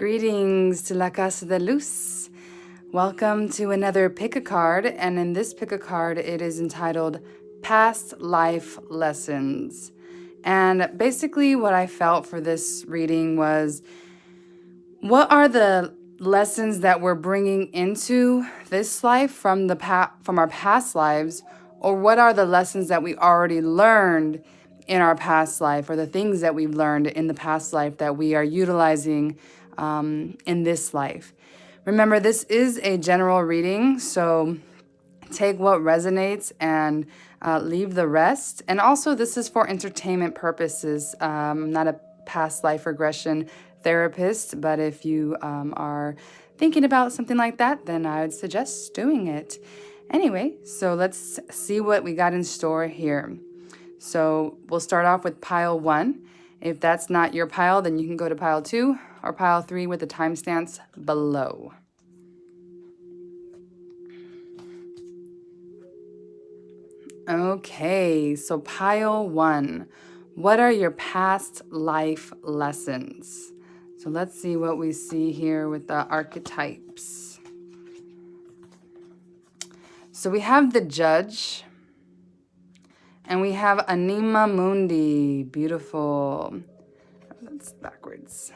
Greetings to La Casa de Luz. Welcome to another pick a card, and in this pick a card, it is entitled Past Life Lessons. And basically, what I felt for this reading was, what are the lessons that we're bringing into this life from our past lives, or what are the lessons that we already learned in our past life, or the things that we've learned in the past life that we are utilizing in this life. Remember, this is a general reading, so take what resonates and leave the rest. And also, this is for entertainment purposes. I'm not a past life regression therapist, but if you are thinking about something like that, then I would suggest doing it. Anyway, so let's see what we got in store here. So we'll start off with pile 1. If that's not your pile, then you can go to pile 2 or pile 3 with the timestamps below. Okay, so pile 1. What are your past life lessons? So let's see what we see here with the archetypes. So we have the Judge. And we have Anima Mundi. Beautiful. That's backwards.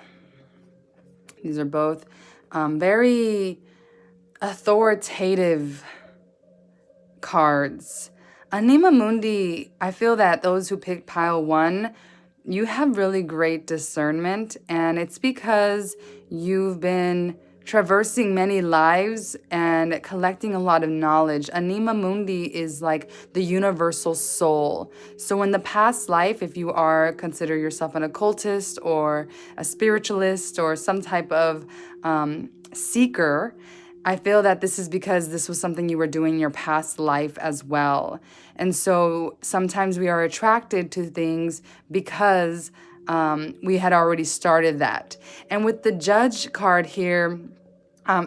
These are both very authoritative cards. Anima Mundi, I feel that those who picked pile 1, you have really great discernment. And it's because you've been traversing many lives and collecting a lot of knowledge. Anima Mundi is like the universal soul. So in the past life, if you consider yourself an occultist or a spiritualist or some type of seeker, I feel that this is because this was something you were doing in your past life as well. And so sometimes we are attracted to things because we had already started that. And with the Judge card here,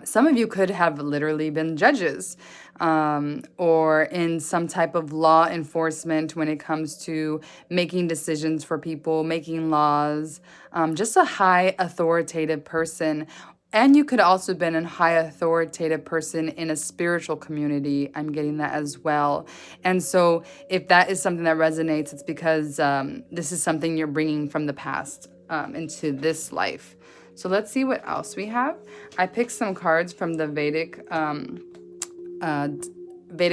some of you could have literally been judges or in some type of law enforcement when it comes to making decisions for people, making laws, just a high authoritative person. And you could also have been a high authoritative person in a spiritual community. I'm getting that as well. And so if that is something that resonates, it's because this is something you're bringing from the past into this life. So let's see what else we have. I picked some cards from the Vedic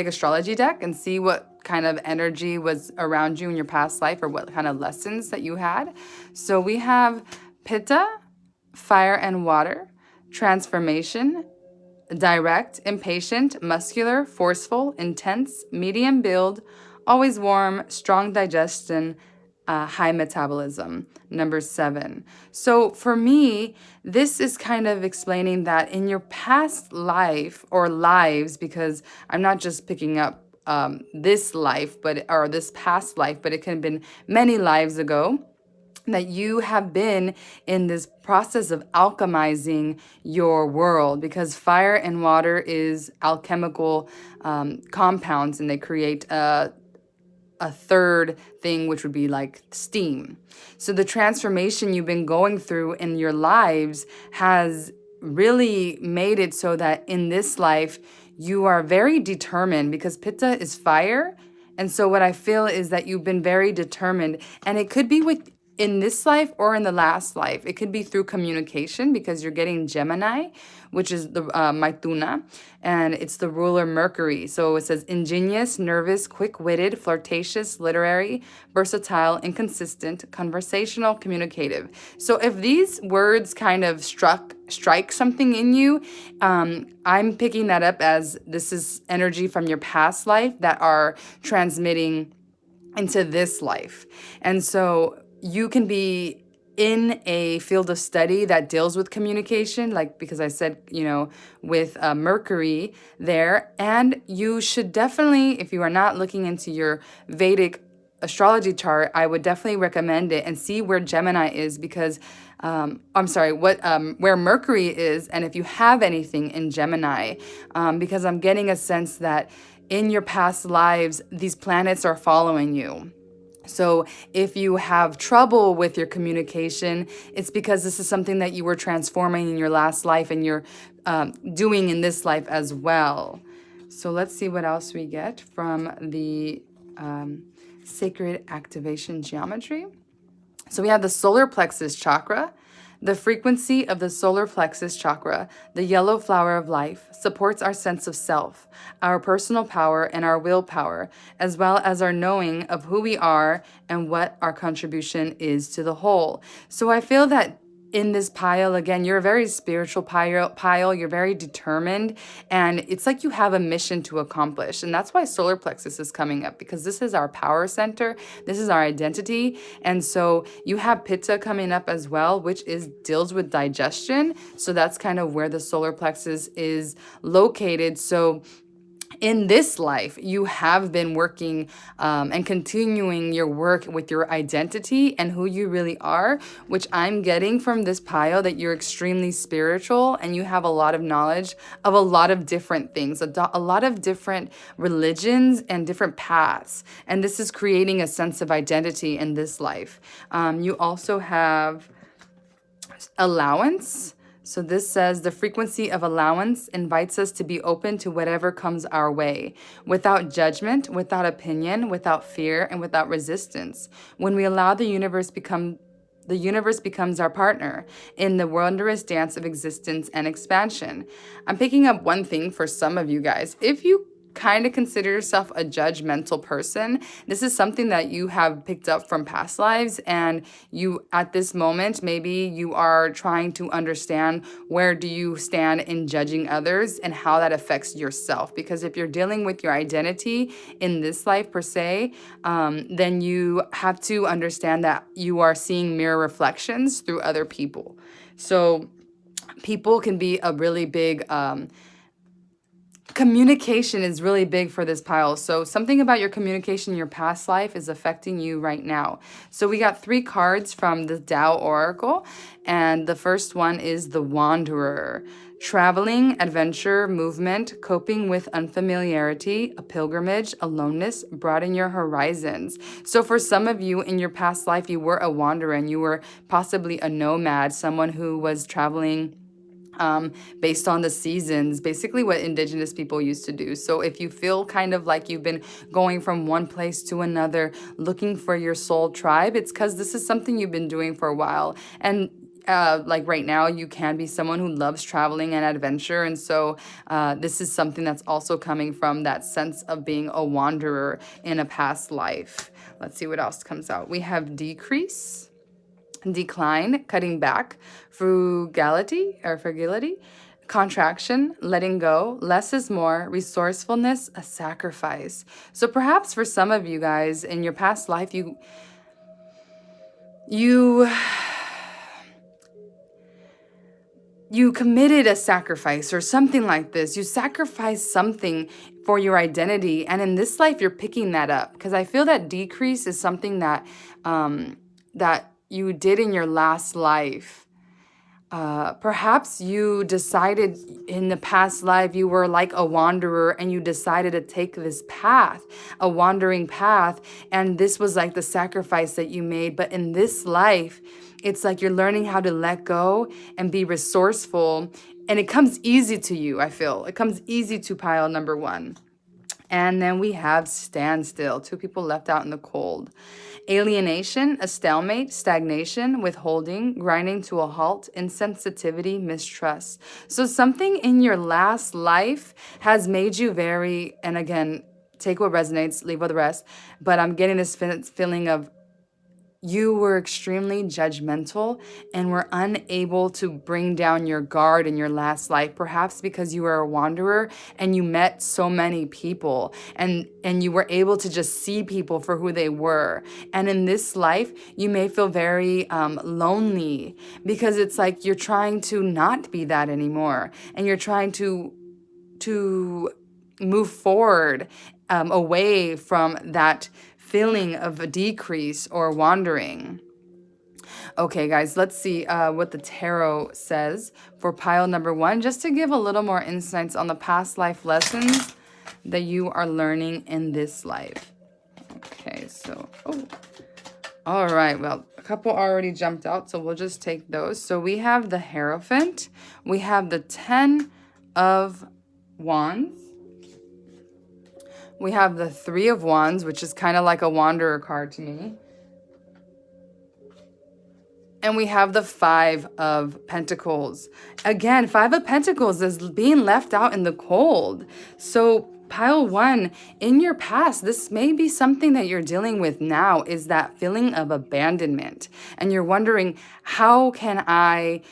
astrology deck and see what kind of energy was around you in your past life or what kind of lessons that you had. So we have Pitta, fire and water, transformation, direct, impatient, muscular, forceful, intense, medium build, always warm, strong digestion, high metabolism, number 7. So for me, this is kind of explaining that in your past life or lives, because I'm not just picking up this life, or this past life, but it can have been many lives ago, that you have been in this process of alchemizing your world, because fire and water is alchemical compounds, and they create a third thing, which would be like steam. So the transformation you've been going through in your lives has really made it so that in this life, you are very determined, because Pitta is fire. And so what I feel is that you've been very determined, and it could be in this life or in the last life. It could be through communication, because you're getting Gemini, which is the Maituna, and it's the ruler Mercury. So it says ingenious, nervous, quick-witted, flirtatious, literary, versatile, inconsistent, conversational, communicative. So if these words kind of strike something in you, I'm picking that up as this is energy from your past life that are transmitting into this life. And so you can be in a field of study that deals with communication, like, because I said, with Mercury there. And you should definitely, if you are not looking into your Vedic astrology chart, I would definitely recommend it and see where Gemini is, because where Mercury is, and if you have anything in Gemini, because I'm getting a sense that in your past lives, these planets are following you. So if you have trouble with your communication, it's because this is something that you were transforming in your last life and you're doing in this life as well. So let's see what else we get from the sacred activation geometry. So we have the solar plexus chakra. The frequency of the solar plexus chakra, the yellow flower of life, supports our sense of self, our personal power, and our willpower, as well as our knowing of who we are and what our contribution is to the whole. So I feel that in this pile, again, you're a very spiritual pile, you're very determined, and it's like you have a mission to accomplish. And that's why solar plexus is coming up, because this is our power center, this is our identity. And so you have pitta coming up as well, which deals with digestion. So that's kind of where the solar plexus is located. So in this life, you have been working and continuing your work with your identity and who you really are, which I'm getting from this pile that you're extremely spiritual and you have a lot of knowledge of a lot of different things, a lot of different religions and different paths. And this is creating a sense of identity in this life. You also have allowance. So this says the frequency of allowance invites us to be open to whatever comes our way, without judgment, without opinion, without fear, and without resistance. When we allow the universe becomes our partner in the wondrous dance of existence and expansion. I'm picking up one thing for some of you guys. If you kind of consider yourself a judgmental person, this is something that you have picked up from past lives, and you at this moment maybe you are trying to understand where do you stand in judging others and how that affects yourself. Because if you're dealing with your identity in this life per se, then you have to understand that you are seeing mirror reflections through other people. So people can be a really big communication is really big for this pile. So something about your communication in your past life is affecting you right now. So we got 3 cards from the Tao Oracle, and the first one is the Wanderer. Traveling, adventure, movement, coping with unfamiliarity, a pilgrimage, aloneness, broaden your horizons. So for some of you in your past life, you were a wanderer and you were possibly a nomad, someone who was traveling based on the seasons, basically what indigenous people used to do. So if you feel kind of like you've been going from one place to another, looking for your soul tribe, it's because this is something you've been doing for a while. And like right now, you can be someone who loves traveling and adventure. And so this is something that's also coming from that sense of being a wanderer in a past life. Let's see what else comes out. We have decrease, decline, cutting back, fragility, contraction, letting go, less is more, resourcefulness, a sacrifice. So perhaps for some of you guys in your past life, you committed a sacrifice or something like this. You sacrificed something for your identity. And in this life, you're picking that up. Because I feel that decrease is something that that you did in your last life. Perhaps you decided in the past life you were like a wanderer and you decided to take this path, a wandering path, and this was like the sacrifice that you made. But in this life, it's like you're learning how to let go and be resourceful, and it comes easy to you, I feel. It comes easy to pile number 1. And then we have standstill, 2 people left out in the cold. Alienation, a stalemate, stagnation, withholding, grinding to a halt, insensitivity, mistrust. So something in your last life has made you very, and again, take what resonates, leave what the rest, but I'm getting this feeling of you were extremely judgmental and were unable to bring down your guard in your last life, perhaps because you were a wanderer and you met so many people and you were able to just see people for who they were. And in this life, you may feel very lonely because it's like you're trying to not be that anymore and you're trying to move forward away from that feeling of a decrease or wandering. Okay, guys, let's see what the tarot says for pile number 1, just to give a little more insights on the past life lessons that you are learning in this life. Okay, so, All right, well, a couple already jumped out, so we'll just take those. So we have the Hierophant, we have the 10 of Wands, we have the 3 of Wands, which is kind of like a Wanderer card to me. And we have the 5 of Pentacles. Again, 5 of Pentacles is being left out in the cold. So pile 1, in your past, this may be something that you're dealing with now, is that feeling of abandonment. And you're wondering, how can I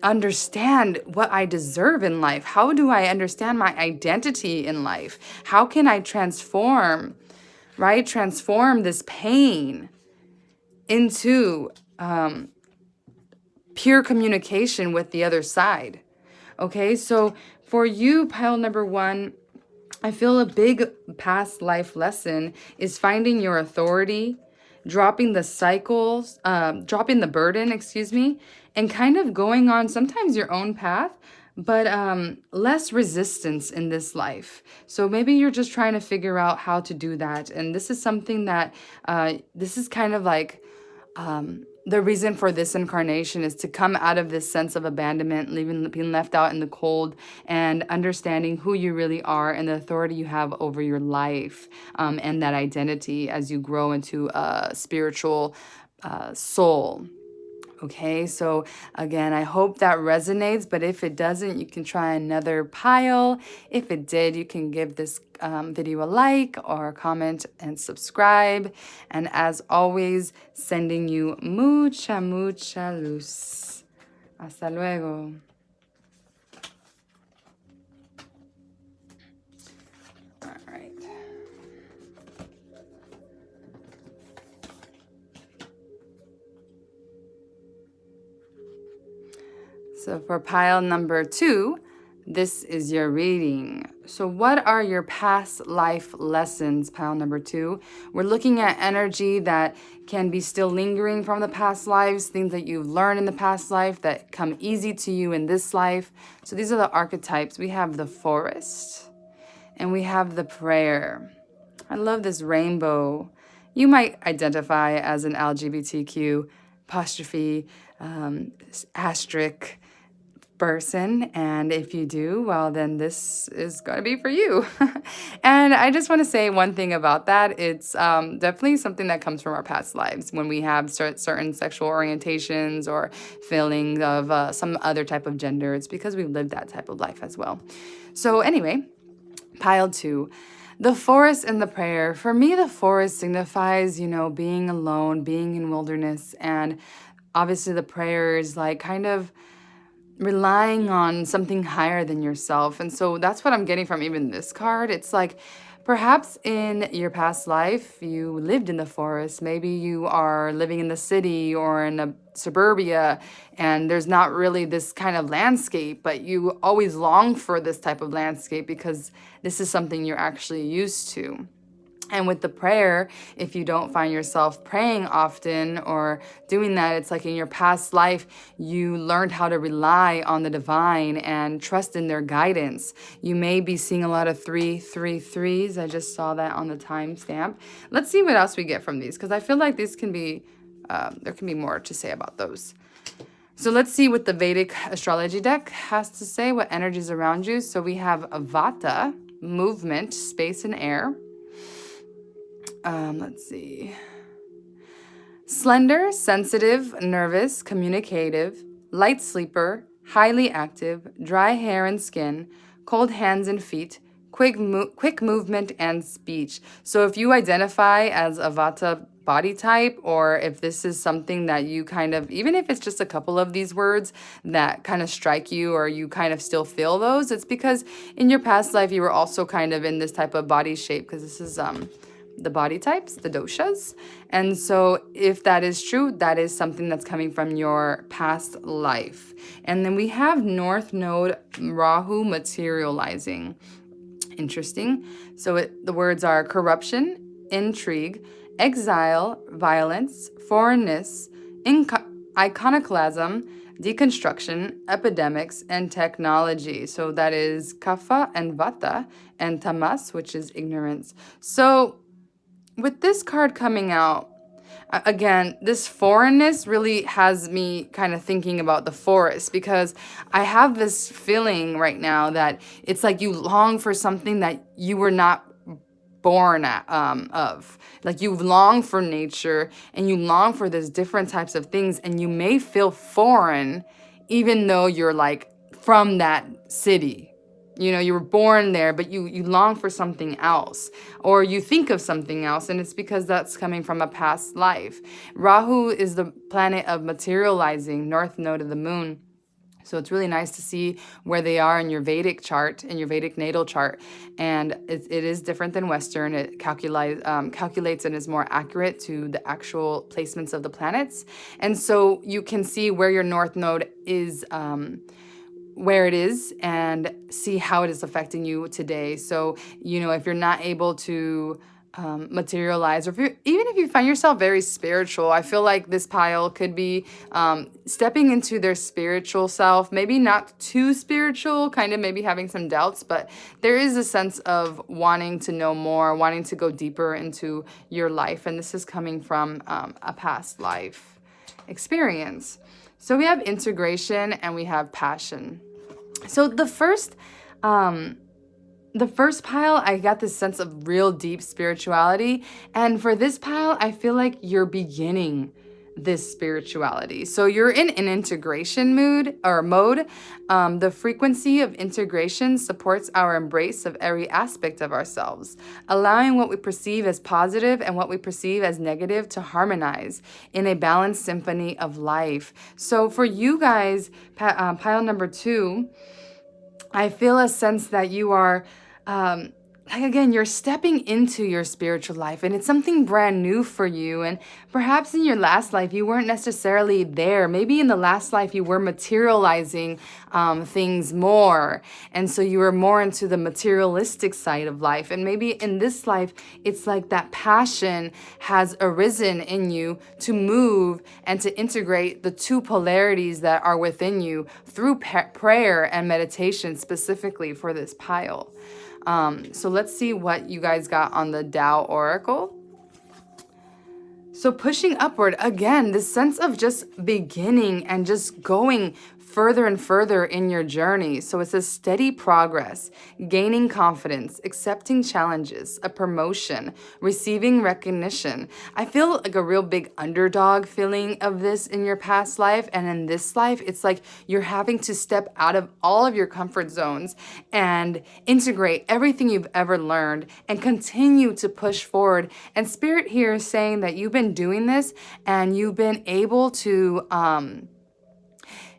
understand what I deserve in life? How do I understand my identity in life? How can I transform, right? Transform this pain into pure communication with the other side. Okay, so for you, pile number 1, I feel a big past life lesson is finding your authority, dropping the cycles, dropping the burden, excuse me, and kind of going on sometimes your own path, but less resistance in this life. So maybe you're just trying to figure out how to do that. And this is something that, this is kind of like, the reason for this incarnation is to come out of this sense of abandonment, being left out in the cold, and understanding who you really are and the authority you have over your life, and that identity as you grow into a spiritual soul. Okay, so again, I hope that resonates, but if it doesn't, you can try another pile. If it did, you can give this video a like or a comment and subscribe. And as always, sending you mucha, mucha luz. Hasta luego. All right. So for pile number 2, this is your reading. So what are your past life lessons, pile number 2? We're looking at energy that can be still lingering from the past lives, things that you've learned in the past life that come easy to you in this life. So these are the archetypes. We have the Forest and we have the Prayer. I love this rainbow. You might identify as an LGBTQ apostrophe asterisk person, and if you do, well, then this is going to be for you. And I just want to say one thing about that. It's definitely something that comes from our past lives when we have certain sexual orientations or feelings of some other type of gender. It's because we've lived that type of life as well. So anyway, pile 2. The Forest and the Prayer. For me, the forest signifies, being alone, being in wilderness, and obviously the prayer is like kind of relying on something higher than yourself. And so that's what I'm getting from even this card. It's like perhaps in your past life, you lived in the forest. Maybe you are living in the city or in a suburbia, and there's not really this kind of landscape, but you always long for this type of landscape because this is something you're actually used to. And with the prayer, if you don't find yourself praying often or doing that, it's like in your past life, you learned how to rely on the divine and trust in their guidance. You may be seeing a lot of 333s. I just saw that on the timestamp. Let's see what else we get from these, because I feel like these can be, there can be more to say about those. So let's see what the Vedic astrology deck has to say, what energies around you. So we have Vata, movement, space and air. Let's see. Slender, sensitive, nervous, communicative, light sleeper, highly active, dry hair and skin, cold hands and feet, quick movement and speech. So if you identify as a Vata body type, or if this is something that you kind of, even if it's just a couple of these words that kind of strike you or you kind of still feel those, it's because in your past life you were also kind of in this type of body shape, because this is the body types, the doshas. And so if that is true, that is something that's coming from your past life. And then we have North Node Rahu materializing. Interesting. So the words are corruption, intrigue, exile, violence, foreignness, iconoclasm, deconstruction, epidemics, and technology. So that is Kapha and Vata, and Tamas, which is ignorance. So with this card coming out, Again, this foreignness really has me kind of thinking about the forest, because I have this feeling right now that it's like you long for something that you were not born of. Like you long for nature and you long for these different types of things, and you may feel foreign even though you're like from that city. You know, you were born there, but you long for something else, or you think of something else, and it's because that's coming from a past life. Rahu is the planet of materializing, north node of the moon. So it's really nice to see where they are in your Vedic chart, in your Vedic natal chart. And it is different than Western. It calculates and is more accurate to the actual placements of the planets. And so you can see where your North Node is, where it is, and see how it is affecting you today. So, you know, if you're not able to materialize, or even if you find yourself very spiritual, I feel like this pile could be stepping into their spiritual self, maybe not too spiritual, kind of maybe having some doubts, but there is a sense of wanting to know more, wanting to go deeper into your life, and this is coming from a past life experience. So we have integration and we have passion. So the first pile, I got this sense of real deep spirituality. And for this pile, I feel like you're beginning this spirituality. So you're in an integration mood or mode. The frequency of integration supports our embrace of every aspect of ourselves, allowing what we perceive as positive and what we perceive as negative to harmonize in a balanced symphony of life. So for you guys, pile number 2, I feel a sense that you are, like again, you're stepping into your spiritual life, and it's something brand new for you. And perhaps in your last life, you weren't necessarily there. Maybe in the last life, you were materializing things more. And so you were more into the materialistic side of life. And maybe in this life, it's like that passion has arisen in you to move and to integrate the two polarities that are within you through prayer and meditation, specifically for this pile. So let's see what you guys got on the Tao Oracle. So pushing upward, again, this sense of just beginning and just going further and further in your journey. So it's a steady progress, gaining confidence, accepting challenges, a promotion, receiving recognition. I feel like a real big underdog feeling of this in your past life. And in this life, it's like you're having to step out of all of your comfort zones and integrate everything you've ever learned and continue to push forward. And Spirit here is saying that you've been doing this and you've been able to,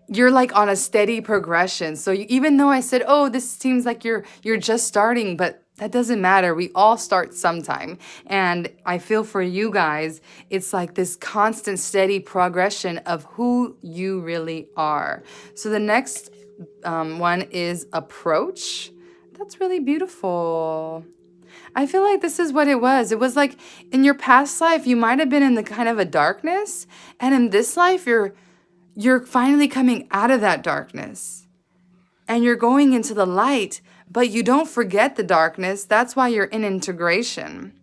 you're like on a steady progression. So even though I said, oh, this seems like you're just starting, but that doesn't matter. We all start sometime. And I feel for you guys, it's like this constant, steady progression of who you really are. So the next one is approach. That's really beautiful. I feel like this is what it was. It was like in your past life, you might have been in the kind of a darkness. And in this life, you're finally coming out of that darkness and you're going into the light, but you don't forget the darkness. That's why you're in integration.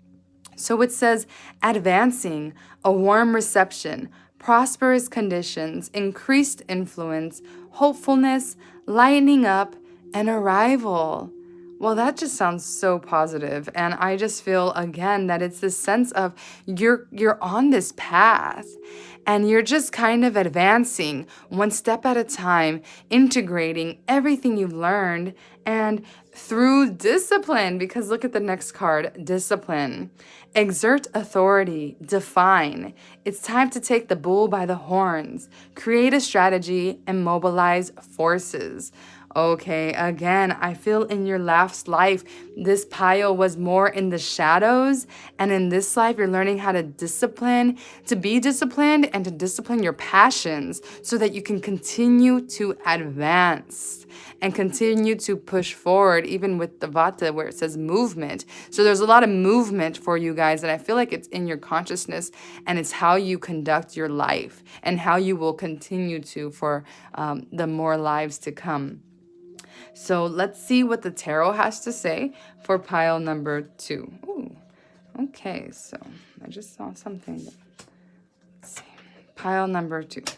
So it says advancing, a warm reception, prosperous conditions, increased influence, hopefulness, lightening up, and arrival. Well, that just sounds so positive. And I just feel again that it's this sense of you're on this path and you're just kind of advancing one step at a time, integrating everything you've learned and through discipline, because look at the next card, discipline. Exert authority, define. It's time to take the bull by the horns, create a strategy, and mobilize forces. Okay, again, I feel in your last life, this pile was more in the shadows. And in this life, you're learning how to discipline, to be disciplined and to discipline your passions so that you can continue to advance and continue to push forward, even with the Vata where it says movement. So there's a lot of movement for you guys. And I feel like it's in your consciousness and it's how you conduct your life and how you will continue to for the more lives to come. So let's see what the tarot has to say for pile number 2. Ooh, okay, so I just saw something. Let's see. Pile number 2. Pile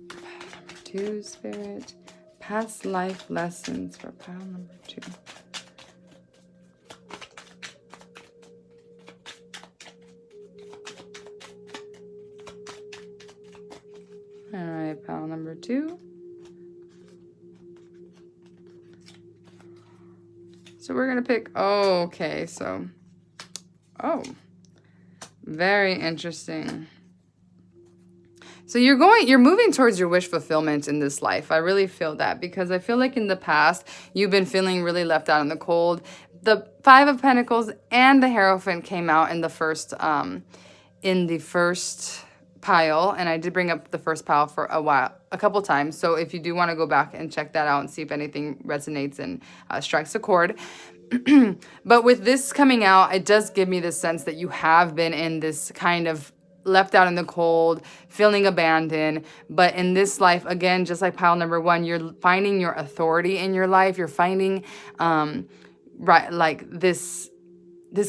number 2, Spirit. Past life lessons for pile number 2. All right, pile number 2. So we're going to pick, okay, so, very interesting. So you're moving towards your wish fulfillment in this life. I really feel that, because I feel like in the past, you've been feeling really left out in the cold. The 5 of Pentacles and the Hierophant came out in the first pile, and I did bring up the first pile for a couple times. So if you do want to go back and check that out and see if anything resonates and strikes a chord. But with this coming out, it does give me the sense that you have been in this kind of left out in the cold, feeling abandoned. But in this life, again, just like pile number 1, you're finding your authority in your life. You're finding this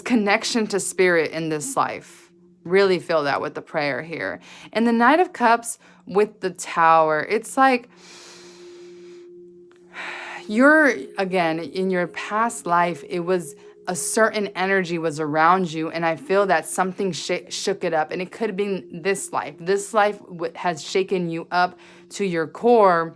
connection to spirit in this life. Really feel that with the prayer here. And the Knight of Cups with the Tower, it's like you're, again, in your past life, it was a certain energy was around you, and I feel that something shook it up. And it could have been this life. This life has shaken you up to your core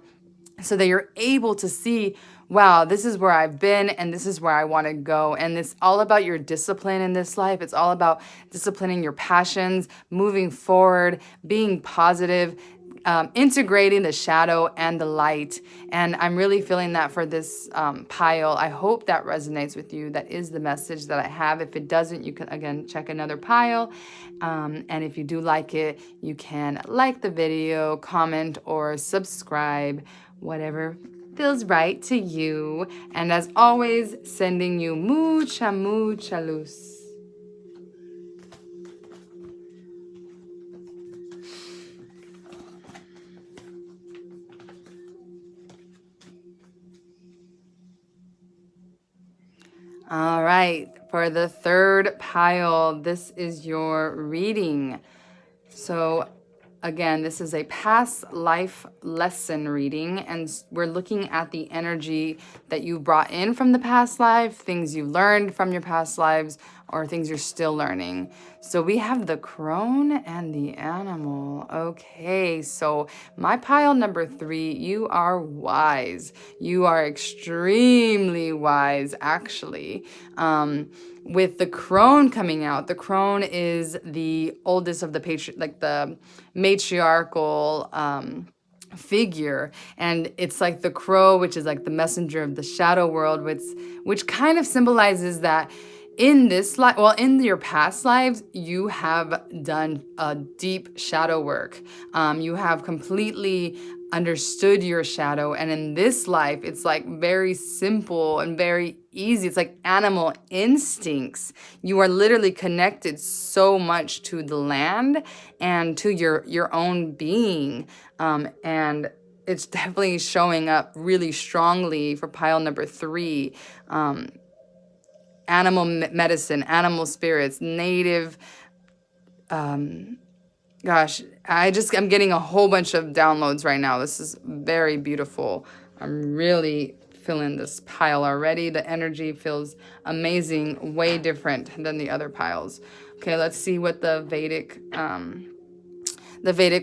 so that you're able to see, wow, this is where I've been and this is where I want to go. And it's all about your discipline in this life. It's all about disciplining your passions, moving forward, being positive, integrating the shadow and the light. And I'm really feeling that for this pile. I hope that resonates with you. That is the message that I have. If it doesn't, you can, again, check another pile. And if you do like it, you can like the video, comment, or subscribe, whatever feels right to you. And as always, sending you mucha luz. All right, for the third pile, this is your reading. So again, this is a past life lesson reading, and we're looking at the energy that you brought in from the past life, things you learned from your past lives, or things you're still learning. So we have the crone and the animal. Okay, so my pile number 3, you are wise. You are extremely wise, actually. With the crone coming out, the crone is the oldest of the the matriarchal figure, and it's like the crow, which is like the messenger of the shadow world, which kind of symbolizes that in this life, well, in your past lives, you have done a deep shadow work. You have completely understood your shadow, and in this life, it's like very simple and very easy. It's like animal instincts. You are literally connected so much to the land and to your own being, and it's definitely showing up really strongly for pile number 3. Animal medicine, animal spirits, native, gosh, I'm getting a whole bunch of downloads right now. This is very beautiful. I'm really feeling this pile already. The energy feels amazing, way different than the other piles. Okay, let's see what the Vedic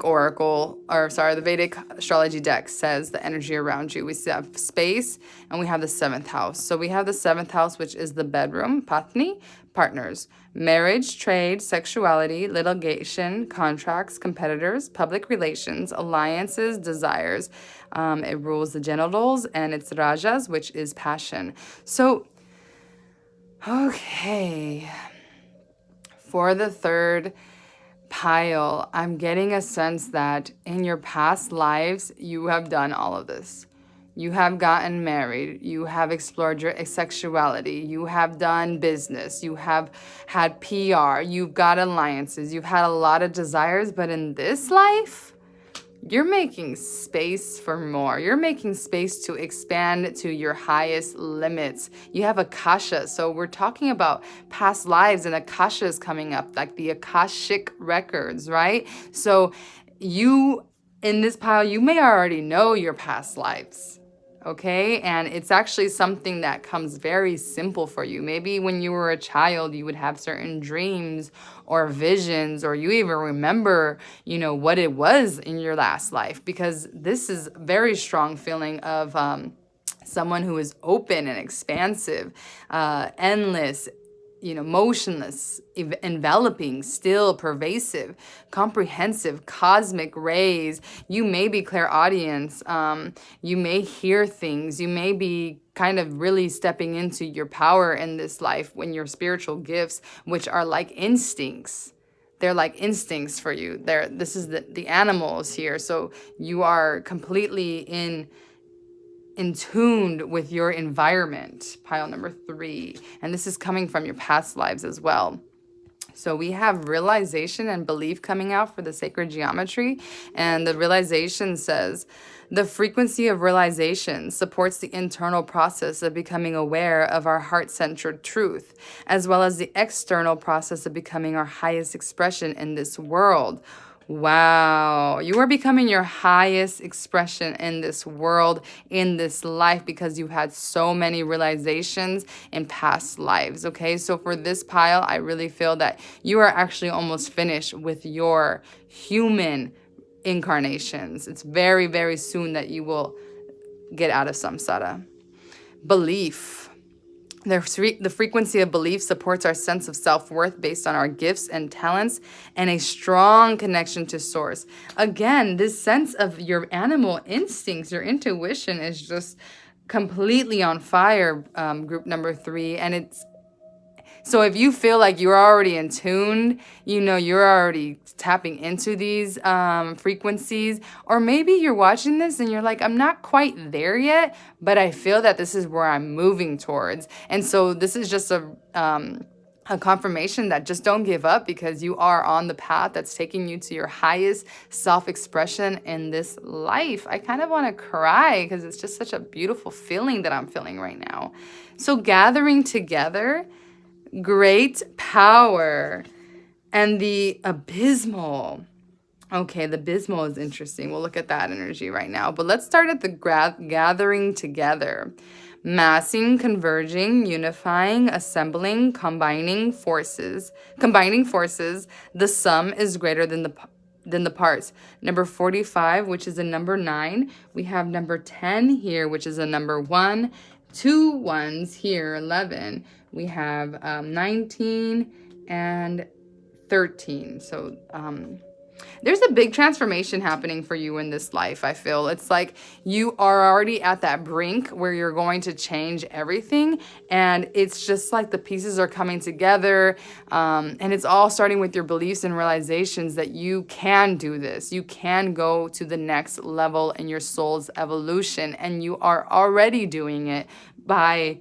oracle, the Vedic astrology deck says the energy around you. We have space, and we have the 7th house. So we have the 7th house, which is the bedroom, Patni, partners, marriage, trade, sexuality, litigation, contracts, competitors, public relations, alliances, desires. It rules the genitals, and it's Rajas, which is passion. So, okay, for the third pile, I'm getting a sense that in your past lives, you have done all of this. You have gotten married. You have explored your sexuality. You have done business. You have had PR. You've got alliances. You've had a lot of desires. But in this life, you're making space for more. You're making space to expand to your highest limits. You have Akasha. So we're talking about past lives, and Akasha is coming up, like the Akashic records, right? So you, in this pile, you may already know your past lives. Okay, and it's actually something that comes very simple for you. Maybe when you were a child, you would have certain dreams or visions, or you even remember, what it was in your last life, because this is a very strong feeling of someone who is open and expansive, endless, motionless, enveloping, still, pervasive, comprehensive, cosmic rays. You may be clairaudience. You may hear things. You may be kind of really stepping into your power in this life when your spiritual gifts, which are like instincts. They're like instincts for you. This is the animals here. So you are completely in tuned with your environment, pile number 3. And this is coming from your past lives as well. So we have realization and belief coming out for the sacred geometry. And the realization says, the frequency of realization supports the internal process of becoming aware of our heart-centered truth, as well as the external process of becoming our highest expression in this world. Wow, you are becoming your highest expression in this world, in this life, because you had so many realizations in past lives, okay? So for this pile, I really feel that you are actually almost finished with your human incarnations. It's very, very soon that you will get out of samsara. Belief. The frequency of belief supports our sense of self-worth based on our gifts and talents and a strong connection to source. Again, this sense of your animal instincts, your intuition is just completely on fire, group number 3. And so if you feel like you're already in tune, you're already tapping into these frequencies, or maybe you're watching this and you're like, I'm not quite there yet, but I feel that this is where I'm moving towards. And so this is just a confirmation that just don't give up, because you are on the path that's taking you to your highest self-expression in this life. I kind of want to cry because it's just such a beautiful feeling that I'm feeling right now. So gathering together, great power, and the abysmal. Okay, the abysmal is interesting. We'll look at that energy right now. But let's start at the gathering together. Massing, converging, unifying, assembling, combining forces. The sum is greater than the parts. Number 45, which is a number 9. We have number 10 here, which is a number 1. 2 ones here, 11. We have 19 and 13. So there's a big transformation happening for you in this life, I feel. It's like you are already at that brink where you're going to change everything. And it's just like the pieces are coming together. And it's all starting with your beliefs and realizations that you can do this. You can go to the next level in your soul's evolution. And you are already doing it by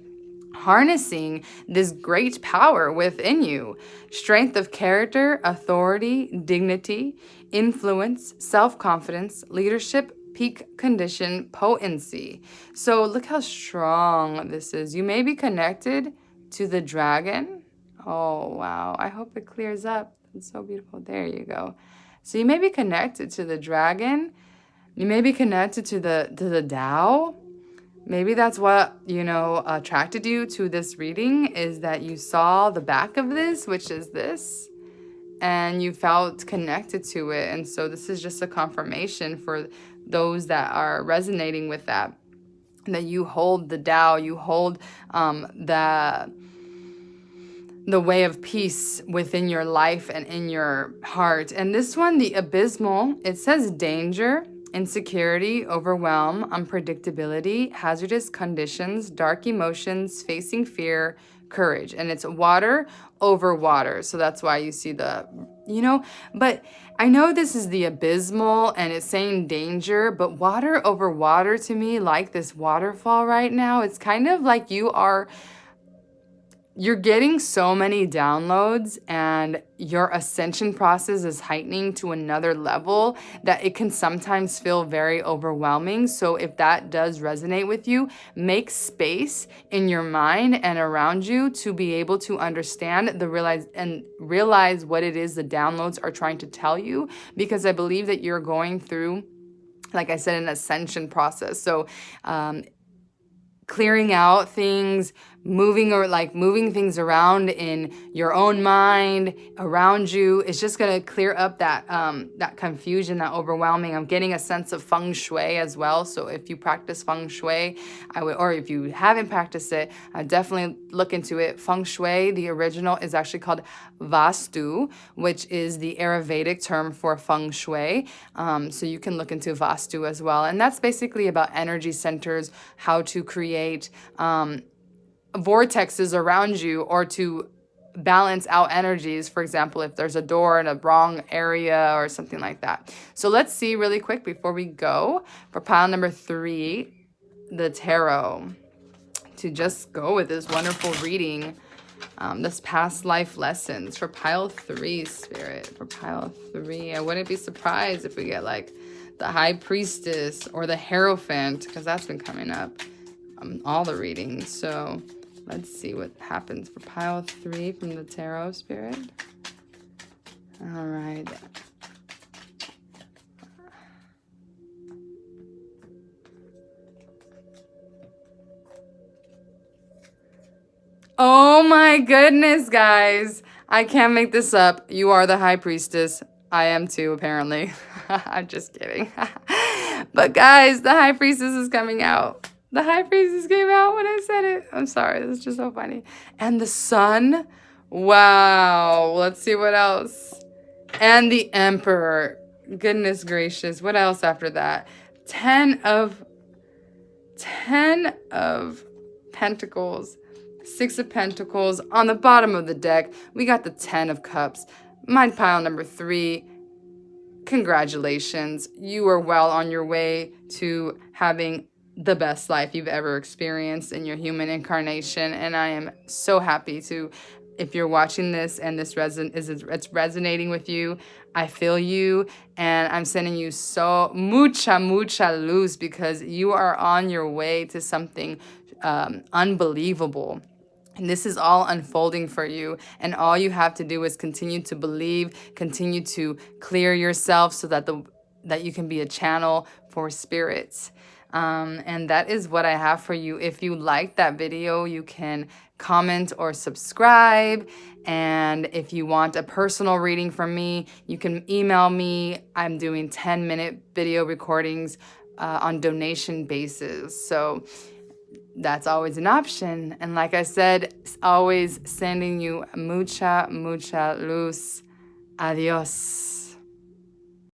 harnessing this great power within you. Strength of character, authority, dignity, influence, self-confidence, leadership, peak condition, potency. So look how strong this is. You may be connected to the dragon. Oh, wow. I hope it clears up. It's so beautiful. There you go. So you may be connected to the dragon. You may be connected to the Tao. Maybe that's what, attracted you to this reading, is that you saw the back of this, which is this, and you felt connected to it. And so this is just a confirmation for those that are resonating with that you hold the Tao, you hold the way of peace within your life and in your heart. And this one, the abysmal, it says danger, insecurity, overwhelm, unpredictability, hazardous conditions, dark emotions, facing fear, courage. And it's water over water. So that's why you see but I know this is the abysmal and it's saying danger, but water over water to me, like this waterfall right now, it's kind of like you are you're getting so many downloads and your ascension process is heightening to another level that it can sometimes feel very overwhelming. So if that does resonate with you, make space in your mind and around you to be able to understand realize what it is the downloads are trying to tell you, because I believe that you're going through, like I said, an ascension process. So clearing out things, moving things around in your own mind, around you, it's just gonna clear up that confusion, that overwhelming. I'm getting a sense of feng shui as well. So if you practice feng shui, or if you haven't practiced it, I definitely look into it. Feng shui, the original, is actually called Vastu, which is the Ayurvedic term for feng shui. So you can look into Vastu as well, and that's basically about energy centers, how to create vortexes around you, or to balance out energies. For example, if there's a door in a wrong area or something like that. So let's see really quick before we go for pile number 3, the tarot, to just go with this wonderful reading. This past life lessons for pile 3, Spirit. For pile 3, I wouldn't be surprised if we get like the High Priestess or the Hierophant, because that's been coming up all the readings. So let's see what happens for pile 3 from the tarot, Spirit. All right. Oh my goodness, guys. I can't make this up. You are the High Priestess. I am too, apparently. I'm just kidding. But guys, the High Priestess is coming out. The High Priestess came out when I said it. I'm sorry. This is just so funny. And the Sun. Wow. Let's see what else. And the Emperor. Goodness gracious. What else after that? 10 of Pentacles. 6 of Pentacles. On the bottom of the deck, we got the 10 of Cups. My pile number 3. Congratulations. You are well on your way to having the best life you've ever experienced in your human incarnation. And I am so happy to, if you're watching this and this it's resonating with you, I feel you, and I'm sending you so mucha luz, because you are on your way to something unbelievable. And this is all unfolding for you. And all you have to do is continue to believe, continue to clear yourself so that you can be a channel for spirits. And that is what I have for you. If you liked that video, you can comment or subscribe. And if you want a personal reading from me, you can email me. I'm doing 10-minute video recordings on donation basis. So that's always an option. And like I said, always sending you mucha luz. Adios.